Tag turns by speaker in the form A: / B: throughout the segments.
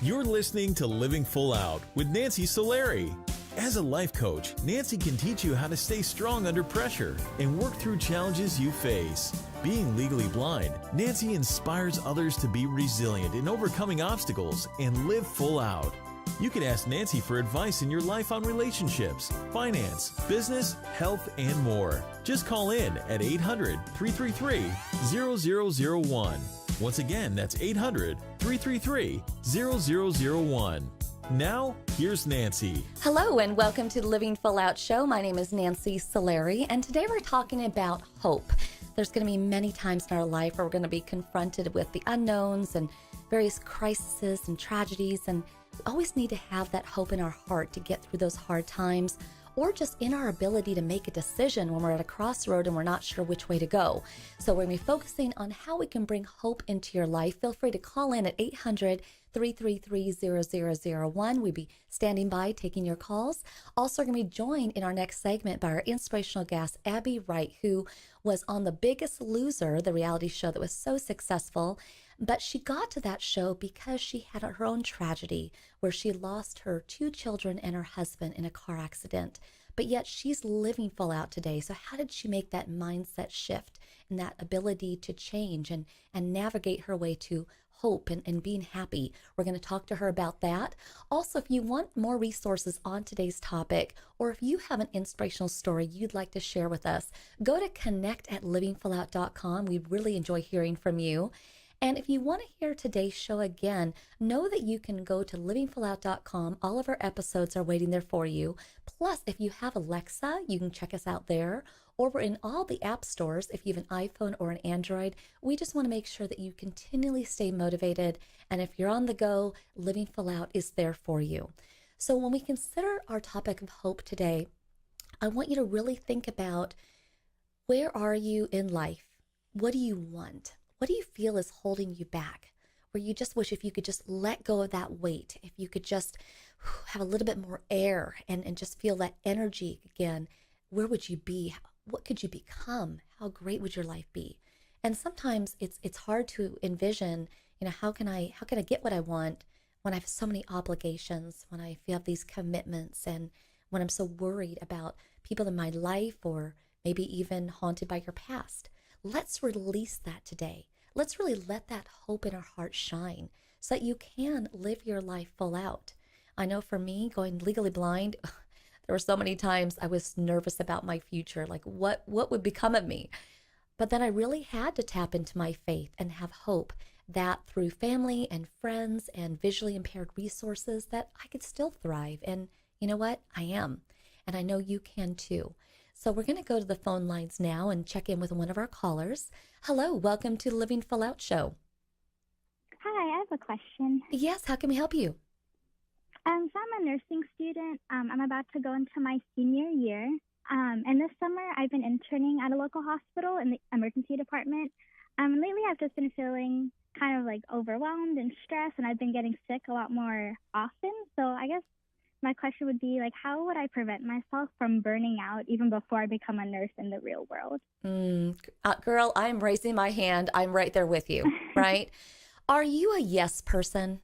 A: You're listening to Living Full Out with Nancy Solari. As a life coach, Nancy can teach you how to stay strong under pressure and work through challenges you face. Being legally blind, Nancy inspires others to be resilient in overcoming obstacles and live full out. You can ask Nancy for advice in your life on relationships, finance, business, health, and more. Just call in at 800-333-0001. Once again, that's 800-333-0001. Now, here's Nancy.
B: Hello and welcome to the Living Full Out Show. My name is Nancy Solari, and today we're talking about hope. There's going to be many times in our life where we're going to be confronted with the unknowns and various crises and tragedies, and we always need to have that hope in our heart to get through those hard times, or just in our ability to make a decision when we're at a crossroad and we're not sure which way to go. So we're going to be focusing on how we can bring hope into your life. Feel free to call in at 800-333-0001. We'll be standing by taking your calls. Also, we're going to be joined in our next segment by our inspirational guest, Abby Wright, who was on The Biggest Loser, the reality show that was so successful. But she got to that show because she had her own tragedy where she lost her 2 children and her husband in a car accident. But yet she's living full out today. So how did she make that mindset shift and that ability to change and navigate her way to hope and being happy? We're going to talk to her about that. Also, if you want more resources on today's topic, or if you have an inspirational story you'd like to share with us, go to connect@livingfullout.com. We'd really enjoy hearing from you. And if you want to hear today's show again, know that you can go to livingfullout.com. All of our episodes are waiting there for you. Plus, if you have Alexa, you can check us out there. Or we're in all the app stores. If you have an iPhone or an Android, we just want to make sure that you continually stay motivated. And if you're on the go, Living Full Out is there for you. So when we consider our topic of hope today, I want you to really think about, where are you in life? What do you want? What do you feel is holding you back? Where you just wish if you could just let go of that weight, if you could just have a little bit more air and just feel that energy again, where would you be? What could you become? How great would your life be? And sometimes it's hard to envision, how can I get what I want when I have so many obligations, when I feel these commitments, and when I'm so worried about people in my life, or maybe even haunted by your past. Let's release that today. Let's really let that hope in our heart shine so that you can live your life full out. I know for me, going legally blind, there were so many times I was nervous about my future, like what would become of me? But then I really had to tap into my faith and have hope that through family and friends and visually impaired resources that I could still thrive. And you know what? I am. And I know you can too. So we're going to go to the phone lines now and check in with one of our callers. Hello, welcome to the Living Full Out Show.
C: Hi, I have a question.
B: Yes, how can we help you?
C: So I'm a nursing student. I'm about to go into my senior year. And this summer I've been interning at a local hospital in the emergency department. Lately I've just been feeling kind of like overwhelmed and stressed, and I've been getting sick a lot more often. So I guess my question would be, how would I prevent myself from burning out even before I become a nurse in the real world?
B: Girl, I'm raising my hand. I'm right there with you, right? Are you a yes person?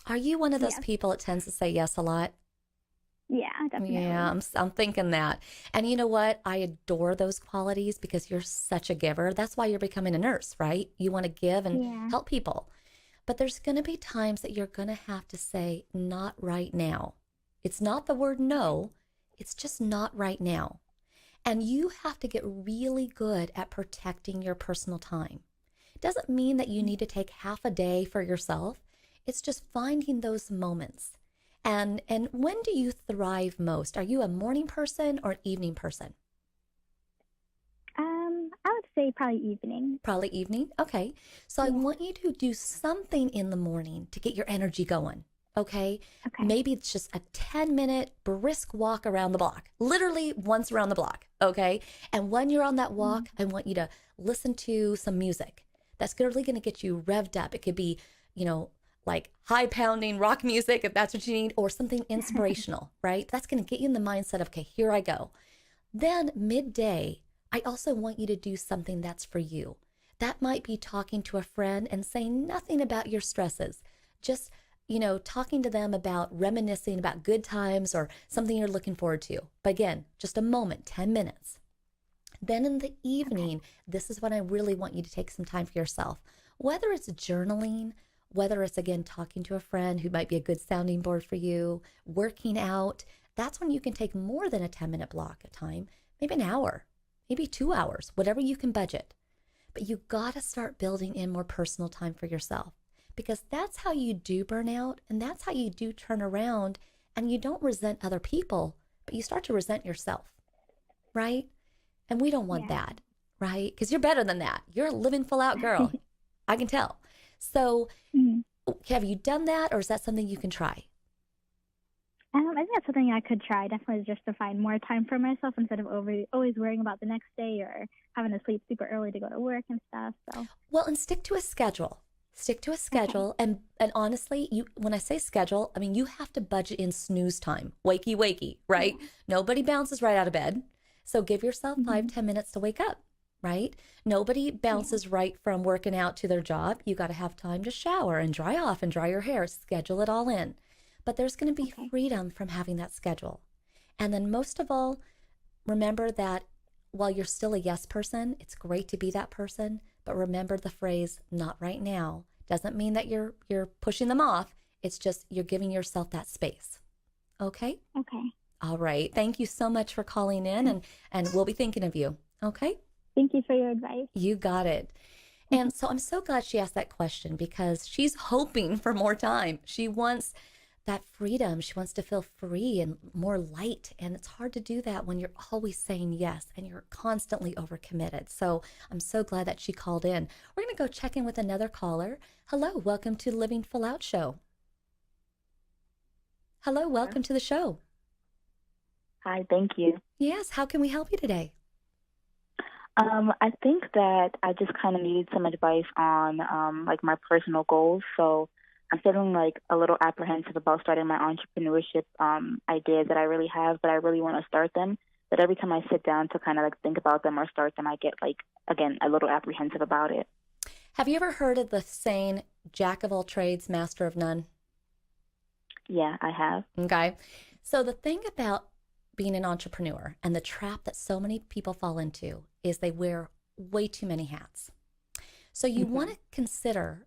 B: Are you one of those people that tends to say yes a lot?
C: Yeah, definitely.
B: Yeah, I'm thinking that. And you know what? I adore those qualities because you're such a giver. That's why you're becoming a nurse, right? You want to give and help people. But there's going to be times that you're going to have to say, not right now. It's not the word no, it's just not right now. And you have to get really good at protecting your personal time. It doesn't mean that you need to take half a day for yourself. It's just finding those moments. And when do you thrive most? Are you a morning person or an evening person?
C: I would say probably evening.
B: Probably evening? Okay. So I want you to do something in the morning to get your energy going. Okay? Maybe it's just a 10-minute brisk walk around the block, literally once around the block. Okay. And when you're on that walk, I want you to listen to some music that's really going to get you revved up. It could be, like high pounding rock music, if that's what you need, or something inspirational, right? That's going to get you in the mindset of, okay, here I go. Then midday, I also want you to do something that's for you. That might be talking to a friend and saying nothing about your stresses, just talking to them about reminiscing about good times or something you're looking forward to. But again, just a moment, 10 minutes. Then in the evening, this is when I really want you to take some time for yourself, whether it's journaling, whether it's, again, talking to a friend who might be a good sounding board for you, working out. That's when you can take more than a 10-minute block of time, maybe an hour, maybe 2 hours, whatever you can budget. But you got to start building in more personal time for yourself, because that's how you do burn out, and that's how you do turn around, and you don't resent other people, but you start to resent yourself, right? And we don't want that, right? Because you're better than that. You're a living full out girl. I can tell. So have you done that, or is that something you can try?
C: I think that's something I could try. Definitely, just to find more time for myself instead of always worrying about the next day or having to sleep super early to go to work and stuff. So,
B: well, and stick to a schedule. Stick to a schedule. Okay. And honestly, when I say schedule, I mean, you have to budget in snooze time, wakey, right? Nobody bounces right out of bed. So give yourself 5-10 minutes to wake up, right? Nobody bounces right from working out to their job. You got to have time to shower and dry off and dry your hair. Schedule it all in. But there's going to be freedom from having that schedule. And then most of all, remember that while you're still a yes person, it's great to be that person. But remember the phrase, not right now, doesn't mean that you're pushing them off. It's just you're giving yourself that space. Okay?
C: Okay.
B: All right. Thank you so much for calling in, and we'll be thinking of you. Okay?
C: Thank you for your advice.
B: You got it. And so I'm so glad she asked that question, because she's hoping for more time. She wants that freedom. She wants to feel free and more light. And it's hard to do that when you're always saying yes and you're constantly overcommitted. So I'm so glad that she called in. We're going to go check in with another caller. Hello. Welcome to the Living Full Out Show. Hello. Welcome to the show.
D: Hi, thank you.
B: Yes. How can we help you today?
D: I think that I just kind of needed some advice on like my personal goals. So I'm feeling like a little apprehensive about starting my entrepreneurship ideas that I really have, but I really want to start them. But every time I sit down to kind of like think about them or start them, I get like, again, a little apprehensive about it.
B: Have you ever heard of the saying, jack of all trades, master of none?
D: Yeah, I have.
B: Okay. So the thing about being an entrepreneur and the trap that so many people fall into is they wear way too many hats. So you want to consider,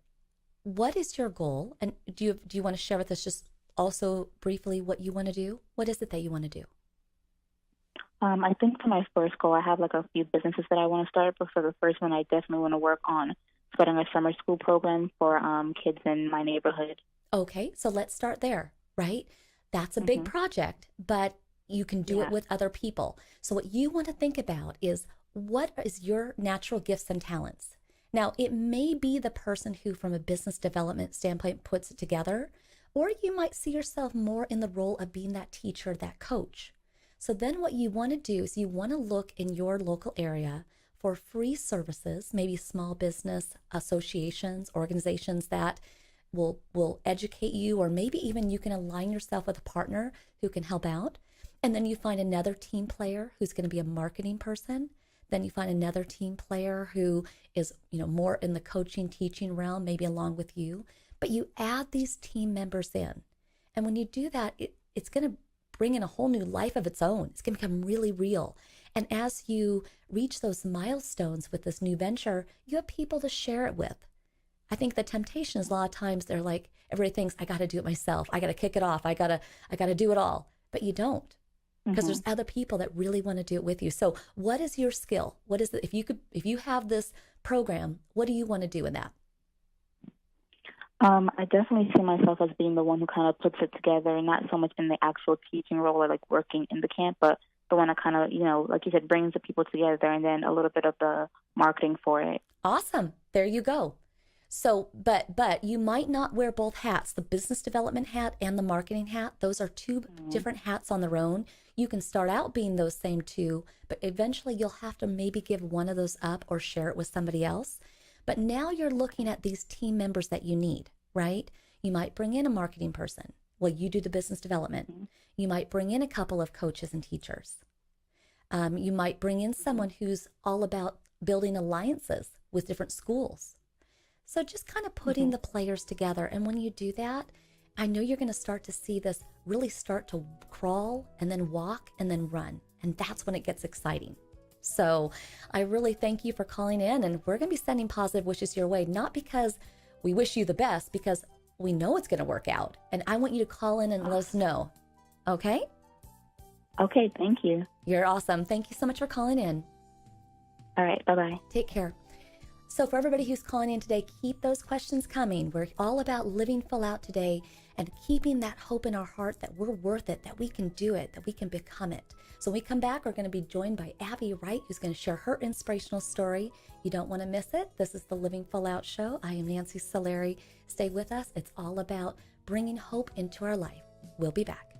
B: what is your goal? And do you want to share with us just also briefly what you want to do? What is it that you want to do?
D: I think for my first goal, I have like a few businesses that I want to start. But for the first one, I definitely want to work on starting a summer school program for kids in my neighborhood.
B: Okay, so let's start there, right? That's a big project, but you can do it with other people. So what you want to think about is, what is your natural gifts and talents? Now, it may be the person who, from a business development standpoint, puts it together, or you might see yourself more in the role of being that teacher, that coach. So then what you want to do is you want to look in your local area for free services, maybe small business associations, organizations that will educate you, or maybe even you can align yourself with a partner who can help out. And then you find another team player who's going to be a marketing person. Then you find another team player who is, more in the coaching, teaching realm, maybe along with you. But you add these team members in. And when you do that, it's going to bring in a whole new life of its own. It's going to become really real. And as you reach those milestones with this new venture, you have people to share it with. I think the temptation is a lot of times they're like, everybody thinks, I got to do it myself. I got to kick it off. I got to do it all. But you don't. Because there's other people that really want to do it with you. So what is your skill? What is it? If you have this program, what do you want to do in that?
D: I definitely see myself as being the one who kind of puts it together, not so much in the actual teaching role or like working in the camp, but the one that kind of, like you said, brings the people together, and then a little bit of the marketing for it.
B: Awesome. There you go. So, but you might not wear both hats, the business development hat and the marketing hat. Those are two different hats on their own. You can start out being those same two, but eventually you'll have to maybe give one of those up or share it with somebody else. But now you're looking at these team members that you need, right? You might bring in a marketing person. Well, you do the business development. You might bring in a couple of coaches and teachers. You might bring in someone who's all about building alliances with different schools. So just kind of putting the players together. And when you do that, I know you're going to start to see this really start to crawl and then walk and then run. And that's when it gets exciting. So I really thank you for calling in, and we're going to be sending positive wishes your way, not because we wish you the best, because we know it's going to work out. And I want you to call in and let us know. Okay?
D: Okay, thank you.
B: You're awesome. Thank you so much for calling in.
D: All right, bye-bye.
B: Take care. So for everybody who's calling in today, keep those questions coming. We're all about living full out today and keeping that hope in our heart that we're worth it, that we can do it, that we can become it. So when we come back, we're going to be joined by Abby Wright, who's going to share her inspirational story. You don't want to miss it. This is the Living Full Out Show. I am Nancy Solari. Stay with us. It's all about bringing hope into our life. We'll be back.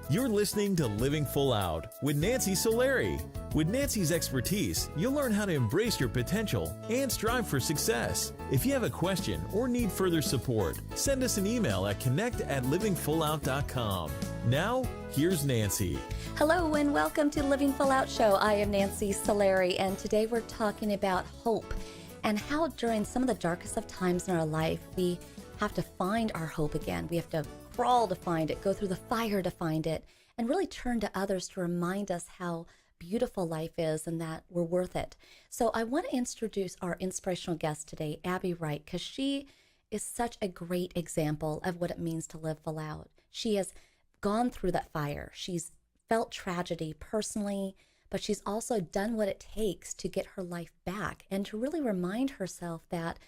A: You're listening to Living Full Out with Nancy Solari. With Nancy's expertise, you'll learn how to embrace your potential and strive for success. If you have a question or need further support, send us an email at connect@livingfullout.com. Now, here's Nancy.
B: Hello and welcome to Living Full Out Show. I am Nancy Solari, and today we're talking about hope and how during some of the darkest of times in our life, we have to find our hope again. We have to crawl to find it, go through the fire to find it, and really turn to others to remind us how beautiful life is and that we're worth it. So I want to introduce our inspirational guest today, Abby Wright, because she is such a great example of what it means to live full out. She has gone through that fire. She's felt tragedy personally, but she's also done what it takes to get her life back and to really remind herself that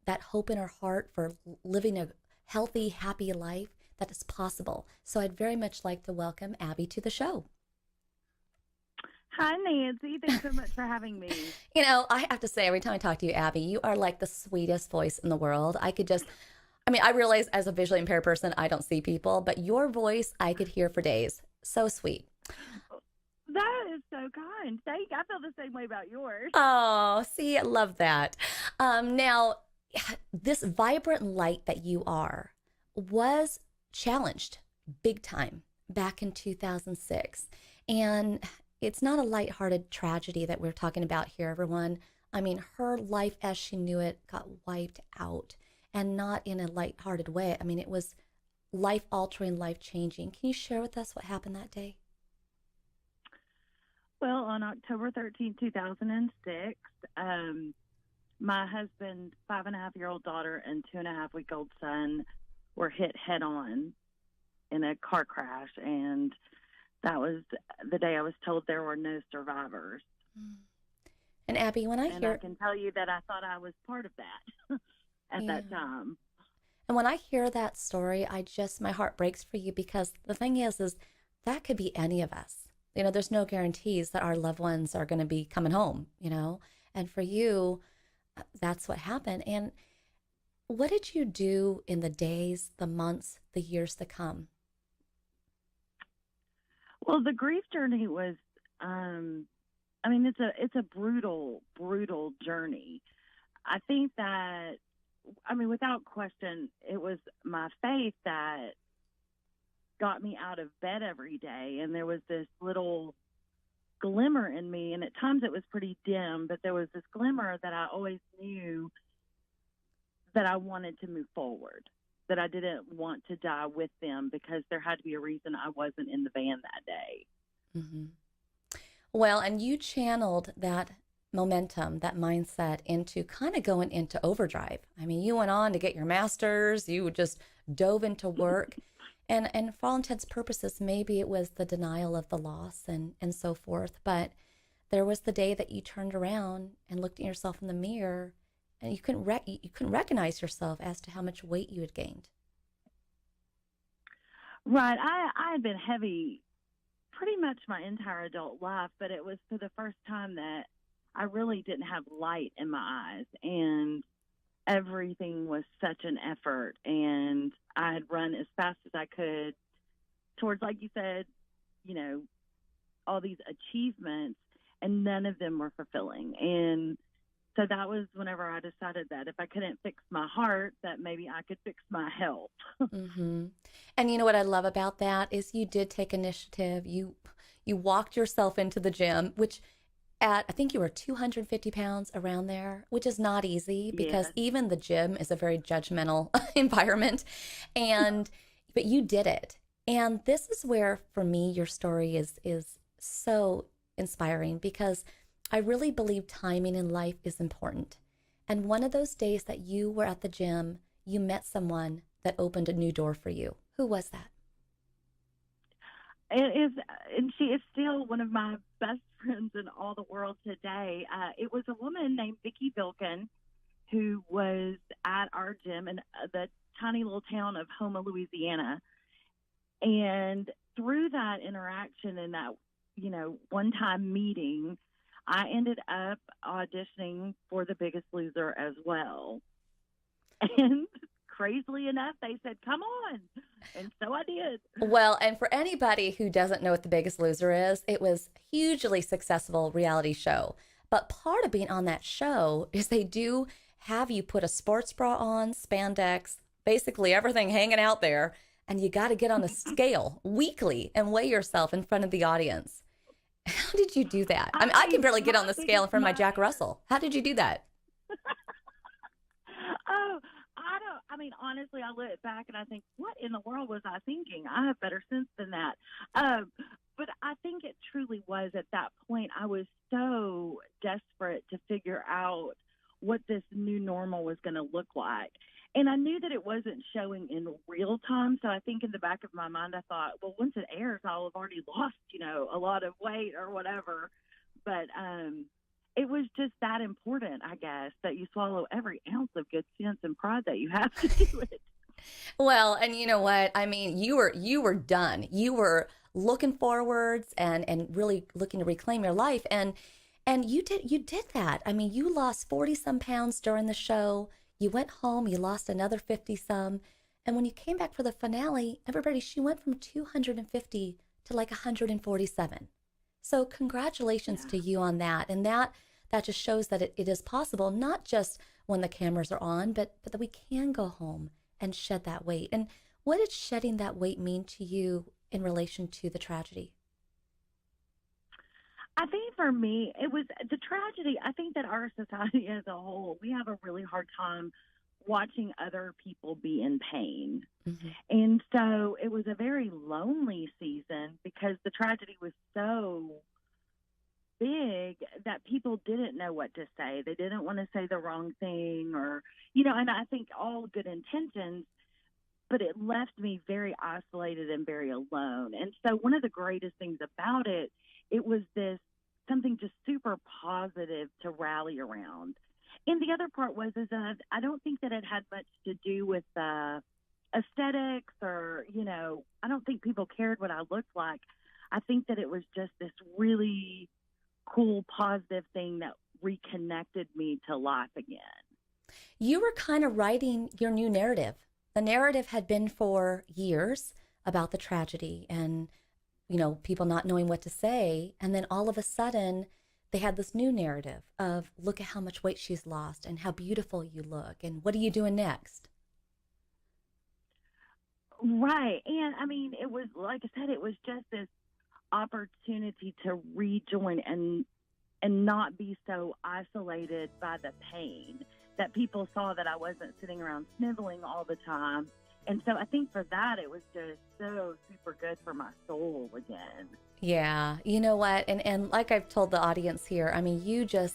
B: hope in her heart for living a healthy, happy life, that is possible. So I'd very much like to welcome Abby to the show.
E: Hi, Nancy. Thanks so much for having me.
B: You know, I have to say, every time I talk to you, Abby, you are like the sweetest voice in the world. I realize as a visually impaired person, I don't see people, but your voice I could hear for days. So sweet.
E: That is so kind. I feel the same way about yours.
B: Oh, see, I love that. Now, this vibrant light that you are was challenged big time back in 2006. And it's not a lighthearted tragedy that we're talking about here, everyone. I mean, her life as she knew it got wiped out, and not in a lighthearted way. I mean, it was life-altering, life-changing. Can you share with us what happened that day?
E: Well, on October 13, 2006, my husband's 5.5-year-old daughter and 2.5-week-old son were hit head-on in a car crash, and that was the day I was told there were no survivors.
B: And Abby, I
E: can tell you that I thought I was part of that at that time.
B: And when I hear that story, my heart breaks for you, because the thing is that could be any of us. You know, there's no guarantees that our loved ones are going to be coming home, you know, and for you, that's what happened. And what did you do in the days, the months, the years to come?
E: Well, the grief journey was, it's a brutal, brutal journey. I think that, without question, it was my faith that got me out of bed every day. And there was this little glimmer in me, and at times it was pretty dim, but there was this glimmer that I always knew that I wanted to move forward, that I didn't want to die with them, because there had to be a reason I wasn't in the van that day.
B: Mm-hmm. Well, and you channeled that momentum, that mindset into kind of going into overdrive. I mean, you went on to get your master's, you just dove into work. And for all intents and purposes, maybe it was the denial of the loss and so forth. But there was the day that you turned around and looked at yourself in the mirror, and you couldn't recognize yourself as to how much weight you had gained.
E: Right. I had been heavy pretty much my entire adult life, but it was for the first time that I really didn't have light in my eyes, and everything was such an effort, and I had run as fast as I could towards, like you said, all these achievements, and none of them were fulfilling. And so that was whenever I decided that if I couldn't fix my heart, that maybe I could fix my health.
B: Mm-hmm. And you know what I love about that is you did take initiative. You You walked yourself into the gym, which I think you were 250 pounds around there, which is not easy because
E: Yes.
B: even the gym is a very judgmental environment. But you did it. And this is where, for me, your story is so inspiring because I really believe timing in life is important. And one of those days that you were at the gym, you met someone that opened a new door for you. Who was that?
E: It is, and she is still one of my best friends in all the world today. It was a woman named Vicki Vilkin who was at our gym in the tiny little town of Houma, Louisiana. And through that interaction and that, one-time meeting, I ended up auditioning for The Biggest Loser as well. And crazily enough, they said, come on. And so I did.
B: Well, and for anybody who doesn't know what The Biggest Loser is, it was a hugely successful reality show. But part of being on that show is they do have you put a sports bra on, spandex, basically everything hanging out there, and you got to get on a scale weekly and weigh yourself in front of the audience. How did you do that? I mean, I can barely get on the scale in front of my Jack Russell. How did you do that?
E: Oh, honestly, I look back and I think, what in the world was I thinking? I have better sense than that. But I think it truly was at that point. I was so desperate to figure out what this new normal was going to look like. And I knew that it wasn't showing in real time. So I think in the back of my mind, I thought, well, once it airs, I'll have already lost, a lot of weight or whatever. But it was just that important, I guess, that you swallow every ounce of good sense and pride that you have to do it.
B: Well, and you know what? I mean, you were done. You were looking forwards and really looking to reclaim your life. And you did that. I mean, you lost 40 some pounds during the show. You went home, you lost another 50 some. And when you came back for the finale, she went from 250 to like 147. So congratulations to you on that. And that just shows that it is possible, not just when the cameras are on, but that we can go home and shed that weight. And what did shedding that weight mean to you in relation to the tragedy?
E: I think for me, it was the tragedy. I think that our society as a whole, we have a really hard time watching other people be in pain. Mm-hmm. And so it was a very lonely season because the tragedy was so big that people didn't know what to say. They didn't want to say the wrong thing or, and I think all good intentions, but it left me very isolated and very alone. And so one of the greatest things about it was something just super positive to rally around. And the other part is that I don't think that it had much to do with aesthetics or, I don't think people cared what I looked like. I think that it was just this really cool, positive thing that reconnected me to life again.
B: You were kind of writing your new narrative. The narrative had been for years about the tragedy and people not knowing what to say. And then all of a sudden, they had this new narrative of, look at how much weight she's lost and how beautiful you look. And what are you doing next?
E: Right. And I mean, it was, like I said, it was just this opportunity to rejoin and not be so isolated by the pain, that people saw that I wasn't sitting around sniveling all the time. And so I think for that, it was just so super good for my soul again.
B: Yeah. You know what? And like I've told the audience here, I mean, you just,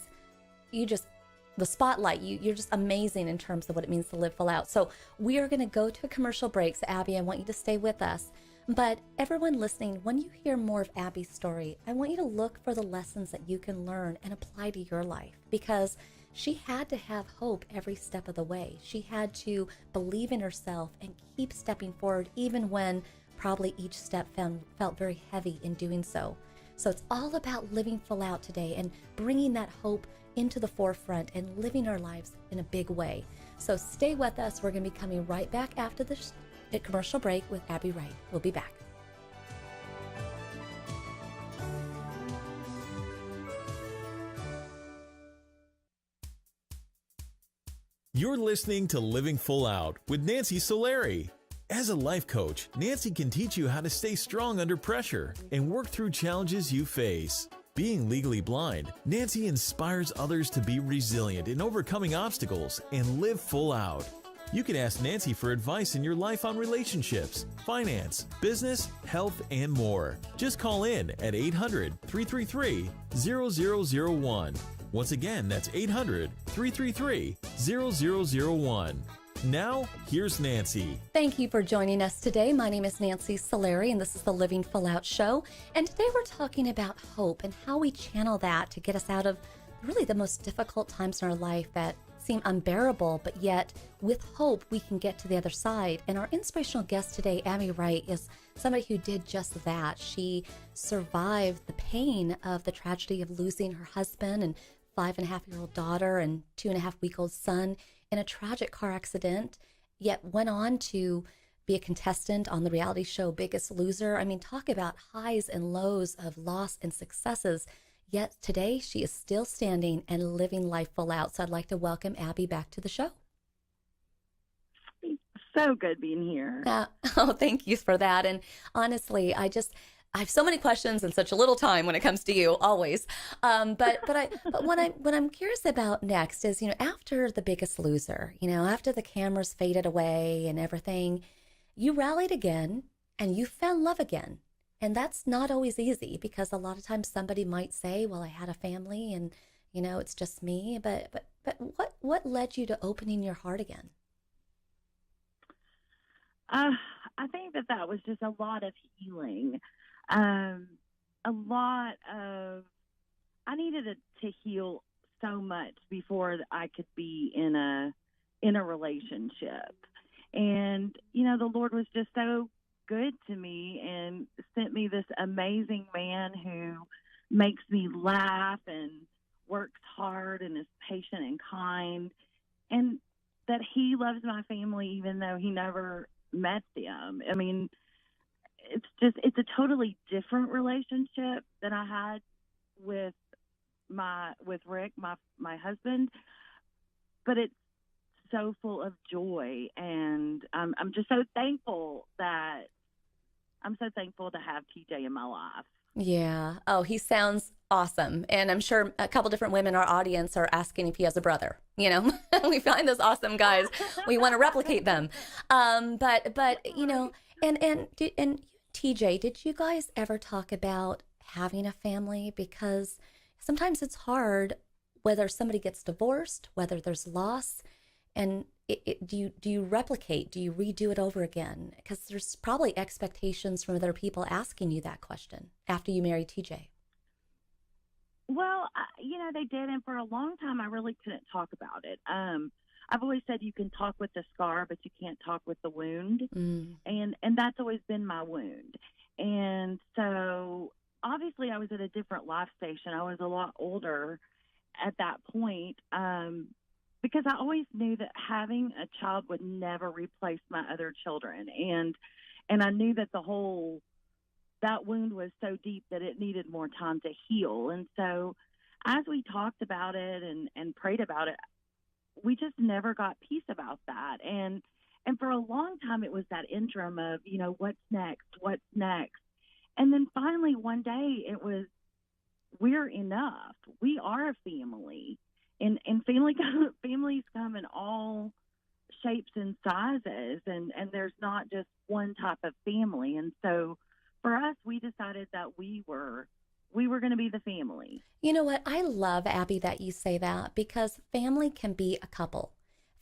B: the spotlight, you're just amazing in terms of what it means to live full out. So we are going to go to a commercial break. So Abby, I want you to stay with us. But everyone listening, when you hear more of Abby's story, I want you to look for the lessons that you can learn and apply to your life, because she had to have hope every step of the way. She had to believe in herself and keep stepping forward, even when probably each step felt very heavy in doing so. So it's all about living full out today and bringing that hope into the forefront and living our lives in a big way. So stay with us. We're going to be coming right back after this commercial break with Abby Wright. We'll be back.
A: You're listening to Living Full Out with Nancy Solari. As a life coach, Nancy can teach you how to stay strong under pressure and work through challenges you face. Being legally blind, Nancy inspires others to be resilient in overcoming obstacles and live full out. You can ask Nancy for advice in your life on relationships, finance, business, health, and more. Just call in at 800-333-0001. Once again, that's 800-333-0001. Now, here's Nancy.
B: Thank you for joining us today. My name is Nancy Solari, and this is the Living Full Out Show. And today we're talking about hope and how we channel that to get us out of really the most difficult times in our life that seem unbearable, but yet with hope we can get to the other side. And our inspirational guest today, Abby Wright, is somebody who did just that. She survived the pain of the tragedy of losing her husband and 5.5-year-old daughter and 2.5-week-old son in a tragic car accident, yet went on to be a contestant on the reality show Biggest Loser. I mean, talk about highs and lows of loss and successes. Yet today she is still standing and living life full out. So I'd like to welcome Abby back to the show.
E: So good being here.
B: Thank you for that. And honestly, I have so many questions and such a little time when it comes to you, always. But what I'm curious about next is, after The Biggest Loser, after the cameras faded away and everything, you rallied again and you found love again. And that's not always easy, because a lot of times somebody might say, well, I had a family and, it's just me. But what led you to opening your heart again?
E: I think that was just a lot of healing. I needed to heal so much before I could be in a relationship. And, the Lord was just so good to me and sent me this amazing man who makes me laugh and works hard and is patient and kind, and that he loves my family even though he never met them. I mean, it's a totally different relationship than I had with Rick, my husband, but it's so full of joy, and I'm just so thankful to have TJ in my life.
B: Yeah. Oh, he sounds awesome. And I'm sure a couple different women in our audience are asking if he has a brother. We find those awesome guys. We want to replicate them. And TJ, did you guys ever talk about having a family? Because sometimes it's hard, whether somebody gets divorced, whether there's loss, and do you replicate? Do you redo it over again? Because there's probably expectations from other people asking you that question after you marry TJ.
E: Well, they did, and for a long time I really couldn't talk about it. I've always said you can talk with the scar, but you can't talk with the wound, and that's always been my wound. And so obviously I was at a different life station. I was a lot older at that point. Because I always knew that having a child would never replace my other children. And I knew that that wound was so deep that it needed more time to heal. And so as we talked about it and prayed about it, we just never got peace about that. And for a long time, it was that interim of, what's next? And then finally one day it was, we're enough. We are a family. And families come in all shapes and sizes, and there's not just one type of family. And so for us, we decided that we were going to be the family.
B: You know what? I love, Abby, that you say that, because family can be a couple.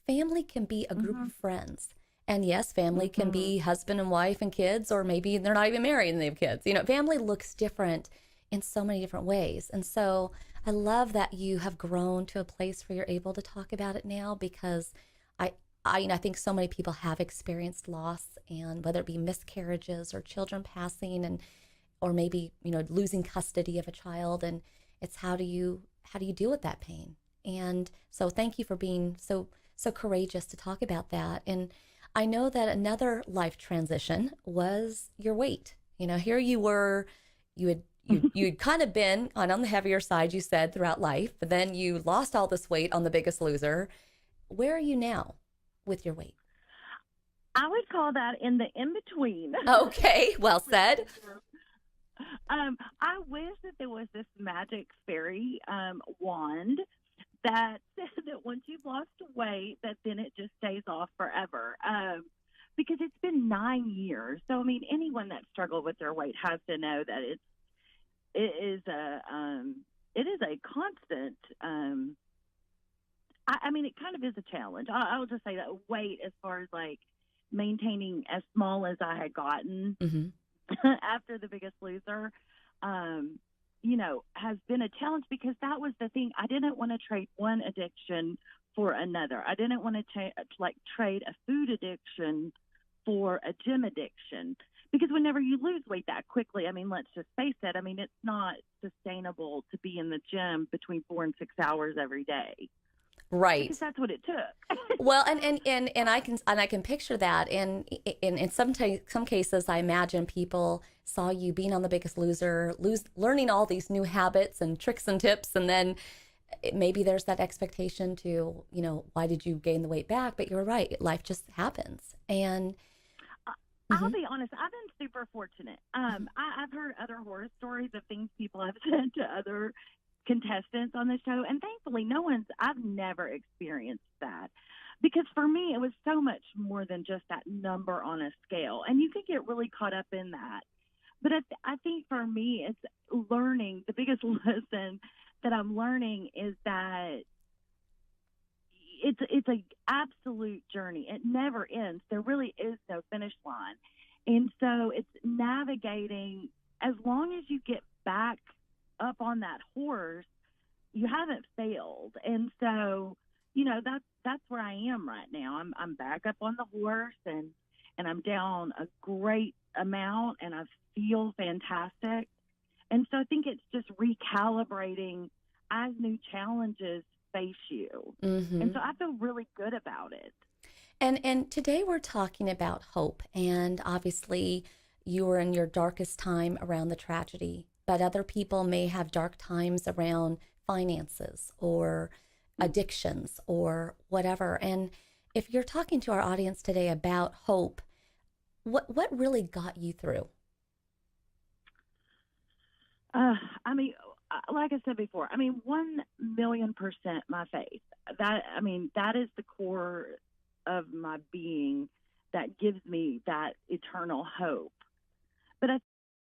B: Family can be a group of friends. And yes, family can be husband and wife and kids, or maybe they're not even married and they have kids. Family looks different in so many different ways. And so I love that you have grown to a place where you're able to talk about it now, because I think so many people have experienced loss, and whether it be miscarriages or children passing, or maybe, losing custody of a child, and it's how do you deal with that pain? And so thank you for being so courageous to talk about that. And I know that another life transition was your weight. Here you were, you'd kind of been on the heavier side, you said, throughout life, but then you lost all this weight on The Biggest Loser. Where are you now with your weight?
E: I would call that in the in-between.
B: Okay, well said.
E: I wish that there was this magic fairy wand that said that once you've lost weight, that then it just stays off forever. Because it's been 9 years. So, I mean, anyone that struggled with their weight has to know that it is a constant. I mean, it kind of is a challenge. I'll just say that weight, as far as like maintaining as small as I had gotten after The Biggest Loser, has been a challenge, because that was the thing. I didn't want to trade one addiction for another. I didn't want to trade a food addiction for a gym addiction, because whenever you lose weight that quickly, I mean, let's just face it. I mean, it's not sustainable to be in the gym between 4 and 6 hours every day.
B: Right.
E: Because that's what it took.
B: Well, and I can picture that. And in some cases, I imagine people saw you being on The Biggest Loser, learning all these new habits and tricks and tips, and then maybe there's that expectation to, why did you gain the weight back? But you're right, life just happens. And
E: I'll be honest, I've been super fortunate. I've heard other horror stories of things people have said to other contestants on the show, and thankfully I've never experienced that, because for me it was so much more than just that number on a scale, and you can get really caught up in that. But I think for me, it's learning. The biggest lesson that I'm learning is that it's a absolute journey. It never ends. There really is no finish line. And so it's navigating. As long as you get back up on that horse, you haven't failed. And so, that's where I am right now. I'm back up on the horse, and I'm down a great amount, and I feel fantastic. And so I think it's just recalibrating as new challenges face you. And so I feel really good about it.
B: And today we're talking about hope. And obviously you were in your darkest time around the tragedy, but other people may have dark times around finances or addictions or whatever. And if you're talking to our audience today about hope, what really got you through?
E: I mean, like I said before, 1,000,000% my faith. That is the core of my being that gives me that eternal hope. But I